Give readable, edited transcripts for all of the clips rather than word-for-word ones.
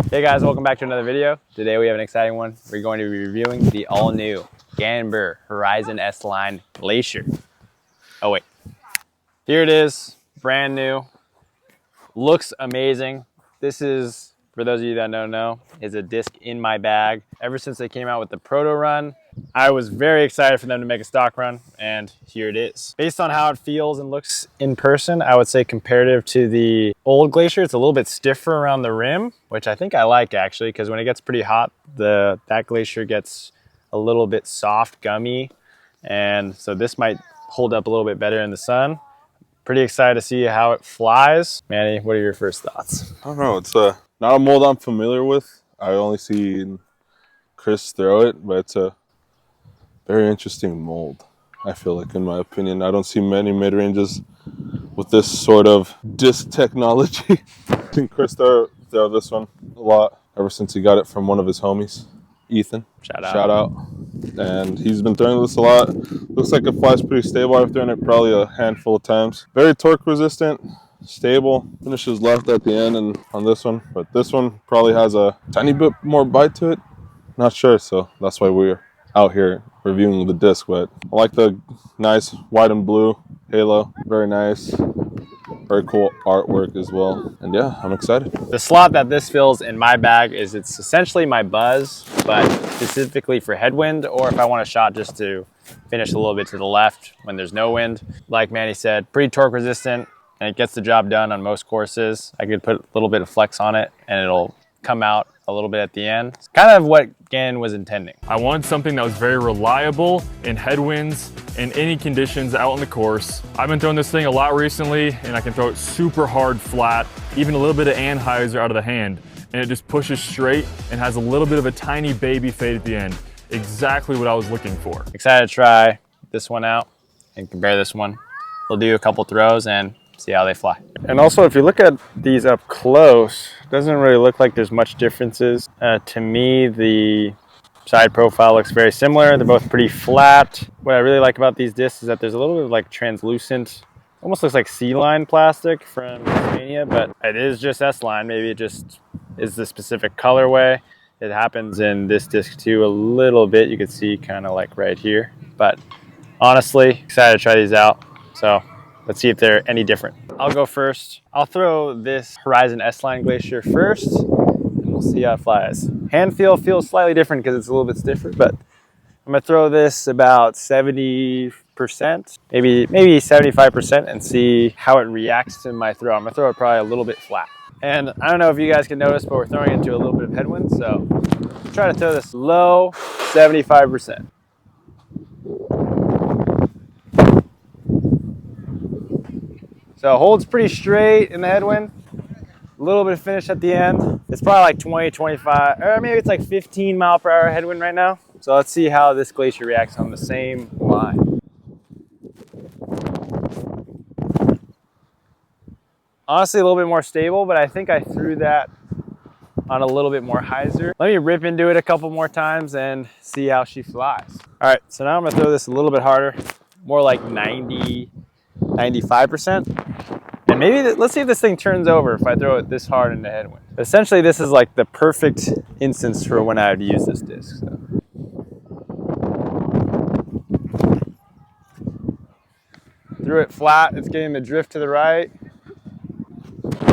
Hey guys, welcome back to another video. Today we have an exciting one. We're going to be reviewing the all-new GANNON Horizon S-Line Glacier. Oh wait, here it is, brand new. Looks amazing. This is, for those of you that don't know, is a disc in my bag. Ever since they came out with the proto run, I was very excited for them to make a stock run, and here it is. Based on how it feels and looks in person, I would say comparative to the old Glacier, it's a little bit stiffer around the rim, which I think I like actually, because when it gets pretty hot, that Glacier gets a little bit soft, gummy, and so this might hold up a little bit better in the sun. Pretty excited to see how it flies. Manny, what are your first thoughts? I don't know. It's not a mold I'm familiar with. I only see Chris throw it, but it's a very interesting mold, I feel like, in my opinion. I don't see many mid-ranges with this sort of disc technology. I've seen Chris throw this one a lot ever since he got it from one of his homies, Ethan. Shout out. And he's been throwing this a lot. Looks like it flies pretty stable. I've thrown it probably a handful of times. Very torque resistant, stable. Finishes left at the end and on this one, but this one probably has a tiny bit more bite to it. Not sure, so that's why we're out here reviewing the disc. But I like the nice white and blue halo. Very nice. Very cool artwork as well. And yeah, I'm excited. The slot that this fills in my bag is it's essentially my buzz, but specifically for headwind, or if I want a shot just to finish a little bit to the left when there's no wind. Like Manny said, pretty torque resistant, and it gets the job done on most courses. I could put a little bit of flex on it and it'll come out a little bit at the end. It's kind of what Gannon was intending. I wanted something that was very reliable in headwinds, in any conditions out on the course. I've been throwing this thing a lot recently, and I can throw it super hard flat, even a little bit of Anheuser out of the hand, and it just pushes straight and has a little bit of a tiny baby fade at the end. Exactly what I was looking for. Excited to try this one out and compare this one. We'll do a couple throws and see how they fly. And also, if you look at these up close, it doesn't really look like there's much differences. To me, the side profile looks very similar. They're both pretty flat. What I really like about these discs is that there's a little bit of like translucent, almost looks like C-line plastic from Mania, but it is just S-line. Maybe it just is the specific colorway. It happens in this disc too a little bit. You can see kind of like right here. But honestly, excited to try these out. So let's see if they're any different. I'll go first. I'll throw this Horizon S-Line Glacier first, and we'll see how it flies. Hand feel feels slightly different because it's a little bit stiffer, but I'm gonna throw this about 70%, maybe 75%, and see how it reacts to my throw. I'm gonna throw it probably a little bit flat. And I don't know if you guys can notice, but we're throwing into a little bit of headwind, so try to throw this low, 75%. So it holds pretty straight in the headwind. A little bit of finish at the end. It's probably like 20, 25, or maybe it's like 15 mile per hour headwind right now. So let's see how this Glacier reacts on the same line. Honestly, a little bit more stable, but I think I threw that on a little bit more hyzer. Let me rip into it a couple more times and see how she flies. All right, so now I'm gonna throw this a little bit harder, more like 90, 95%. And maybe, let's see if this thing turns over if I throw it this hard into headwind. Essentially, this is like the perfect instance for when I would use this disc. So. Threw it flat, it's getting the drift to the right.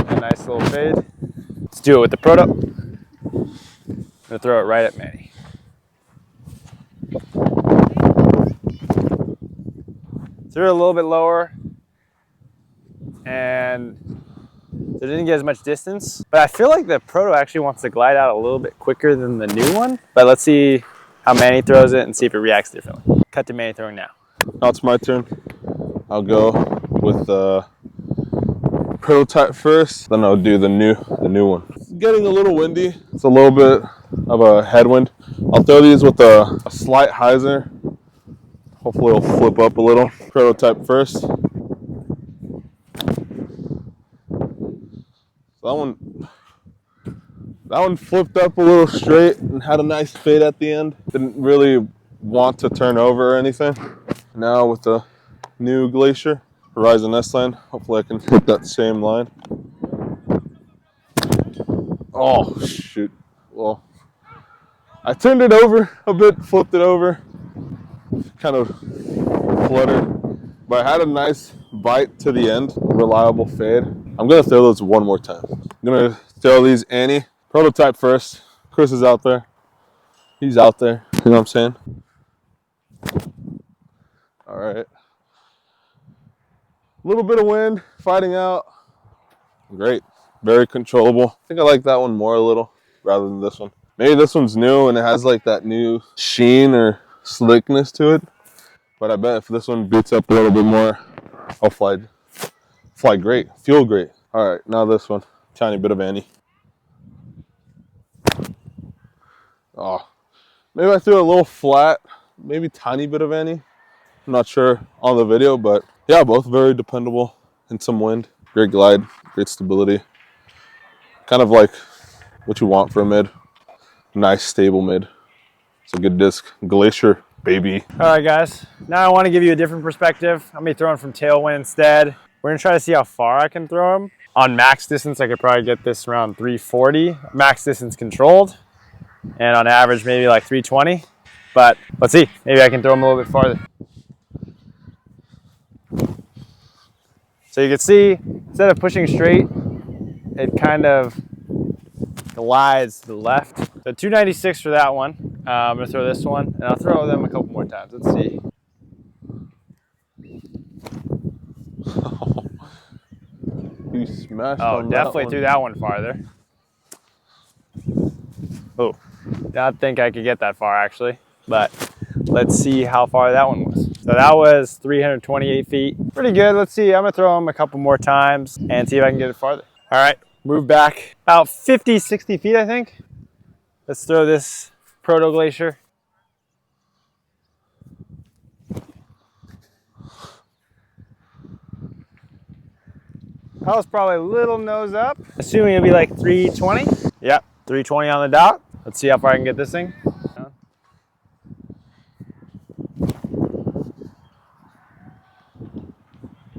A nice little fade. Let's do it with the proto. I'm gonna throw it right at Manny. Threw it a little bit lower, and so it didn't get as much distance. But I feel like the proto actually wants to glide out a little bit quicker than the new one. But let's see how Manny throws it and see if it reacts differently. Cut to Manny throwing now. Now it's my turn. I'll go with the prototype first, then I'll do the new one. It's getting a little windy. It's a little bit of a headwind. I'll throw these with a slight hyzer. Hopefully it'll flip up a little. Prototype first. So that one flipped up a little straight and had a nice fade at the end. Didn't really want to turn over or anything. Now with the new Glacier, Horizon S-Line, hopefully I can hit that same line. Oh, Oh, shoot. Well, I turned it over a bit, flipped it over, kind of fluttered, but I had a nice bite to the end, reliable fade. I'm gonna throw those one more time. I'm gonna throw these Annie prototype first. Chris is out there. He's out there. You know what I'm saying? All right. A little bit of wind, fighting out. Great. Very controllable. I think I like that one more a little rather than this one. Maybe this one's new and it has like that new sheen or slickness to it. But I bet if this one beats up a little bit more, I'll fly great, feel great. All right, now this one, tiny bit of Annie. Oh, maybe I threw a little flat, maybe tiny bit of Annie. I'm not sure on the video, but yeah, both very dependable in some wind. Great glide, great stability. Kind of like what you want for a mid. Nice, stable mid. It's a good disc. Glacier, baby. All right, guys. Now I want to give you a different perspective. I'm going to be throwing from tailwind instead. We're going to try to see how far I can throw them. On max distance, I could probably get this around 340. Max distance controlled. And on average, maybe like 320. But let's see. Maybe I can throw them a little bit farther. So you can see, instead of pushing straight, it kind of glides to the left. So 296 for that one. I'm gonna throw this one, and I'll throw them a couple more times. Let's see. You smashed Oh, on definitely that threw that one farther. Oh, didn't think I could get that far actually, but let's see how far that one was. So that was 328 feet. Pretty good. Let's see. I'm gonna throw them a couple more times and see if I can get it farther. All right, move back about 50, 60 feet, I think. Let's throw this Proto Glacier. That was probably a little nose up. Assuming it'll be like 320. Yep, 320 on the dot. Let's see how far I can get this thing.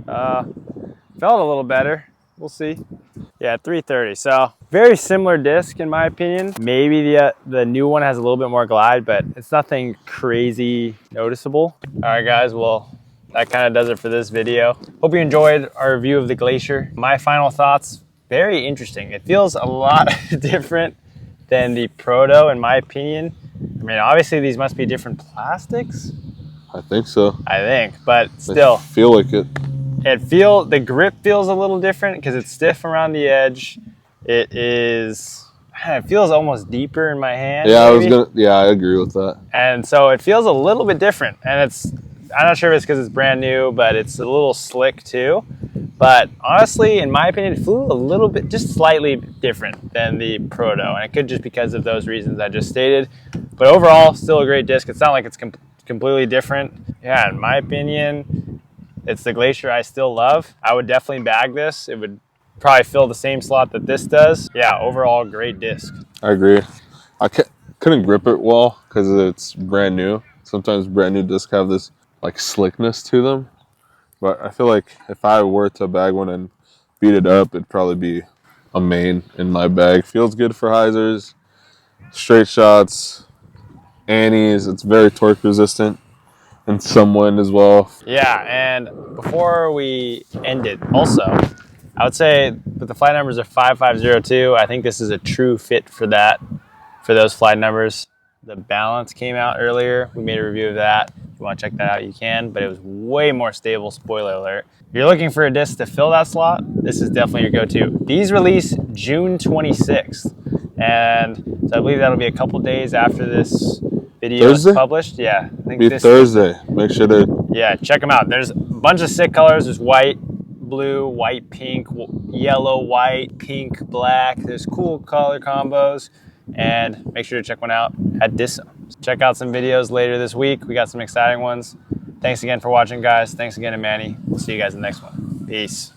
Felt a little better. We'll see. Yeah, 330. So very similar disc in my opinion. Maybe the new one has a little bit more glide, but it's nothing crazy noticeable. All right, guys. Well, that kind of does it for this video. Hope you enjoyed our review of the Glacier. My final thoughts, very interesting. It feels a lot different than the Proto in my opinion. I mean, obviously these must be different plastics. I think so. I think, but still. I feel like it. The grip feels a little different because it's stiff around the edge. It feels almost deeper in my hand. Yeah, maybe. I agree with that. And so it feels a little bit different. And I'm not sure if it's because it's brand new, but it's a little slick too. But honestly, in my opinion, it flew a little bit, just slightly different than the Proto. And it could just because of those reasons I just stated. But overall, still a great disc. It's not like it's completely different. Yeah, in my opinion, it's the Glacier I still love. I would definitely bag this. It would probably fill the same slot that this does. Yeah, overall, great disc. I agree. I couldn't grip it well because it's brand new. Sometimes brand new discs have this like slickness to them. But I feel like if I were to bag one and beat it up, it'd probably be a main in my bag. Feels good for hyzers, straight shots, Annies. It's very torque resistant. And some wind as well. Yeah, and before we end it, also, I would say that the flight numbers are 5502. I think this is a true fit for those flight numbers. The balance came out earlier. We made a review of that. If you want to check that out, you can, but it was way more stable, spoiler alert. If you're looking for a disc to fill that slot, this is definitely your go-to. These release June 26th, and so I believe that'll be a couple days after this video is published. Yeah, I think this Thursday. Make sure to check them out. There's a bunch of sick colors. There's white, blue, white, pink, yellow, white, pink, black. There's cool color combos, and make sure to check one out at DISC. Check out some videos later this week. We got some exciting ones. Thanks again for watching, guys. Thanks again to Manny. We'll see you guys in the next one. Peace.